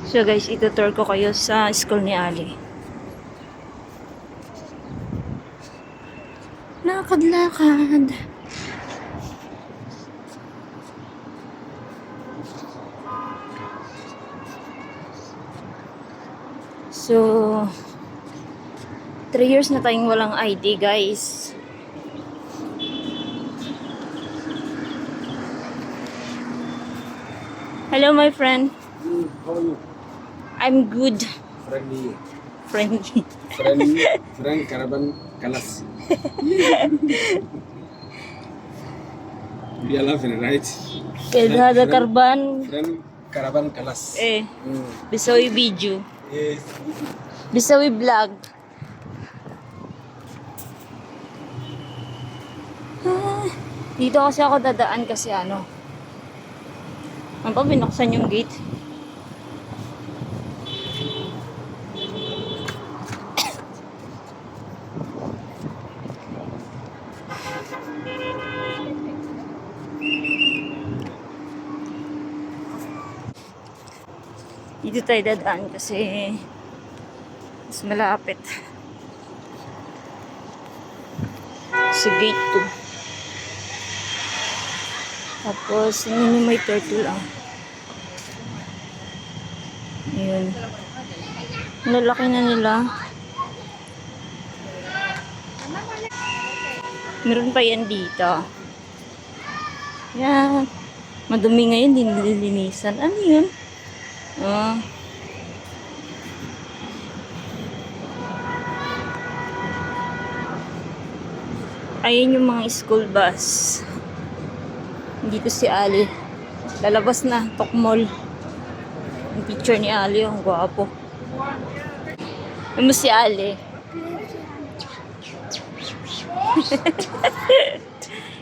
So guys, itutur ko kayo sa school ni Ali. Lakad-lakad. So, 3 years na tayong walang ID, guys. Hello, my friend. How are you? I'm good. Friendly. Friendly. Friend Caravan Kalas. We are laughing, right? Kaya hada karban. Friend Caravan Kalas. Bisawi video. Yes. Bisawi vlog. Dito kasi ako dadaan kasi ano. Ano pa, binuksan yung gate. Dito tayo dadaan kasi mas malapit sa gate 2. Tapos yun yung may turtle Ayun. Lalaki na nila. Meron pa yan dito. Yan. Madumi ngayon, hindi nililinisan. Ano yun? Ayun yung mga school bus. Dito si Ali. Lalabas na, Tokmol. Yung picture ni Ali, ang gwapo. Ano si Ali?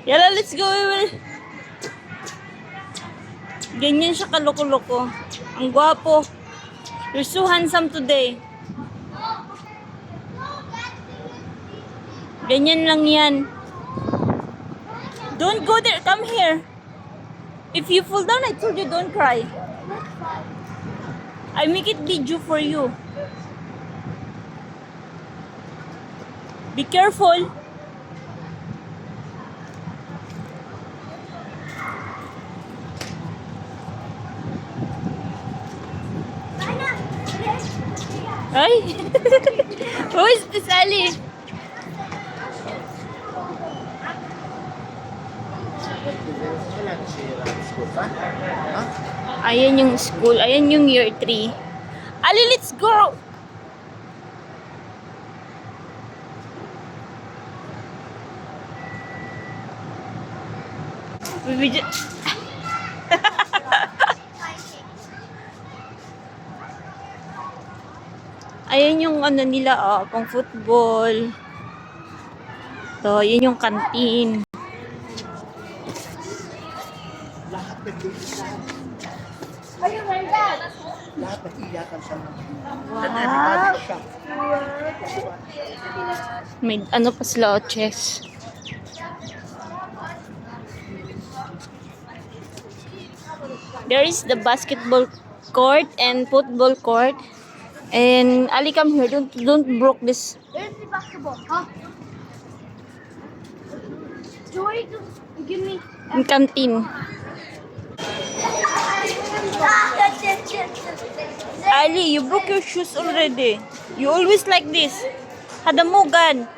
Yala, let's go. Ganyan siya kaloko-loko. Ang gwapo. You're so handsome today. Ganyan lang yan. Don't go there. Come here. If you fall down, I told you don't cry. I make it video for you. Be careful. Ay! Who is this, Ali? Ayan yung school. Ayan yung year 3. Ali, let's go! Ayan yung ano nila, pang football. So, yun yung canteen. Wow. May ano pa sila, chess. There is the basketball court and football court. And Ali, come here. Don't broke this. Where's the basketball? Huh? Joy, give me. In canteen. Ali, you broke your shoes already. You always like this. Hadamugan.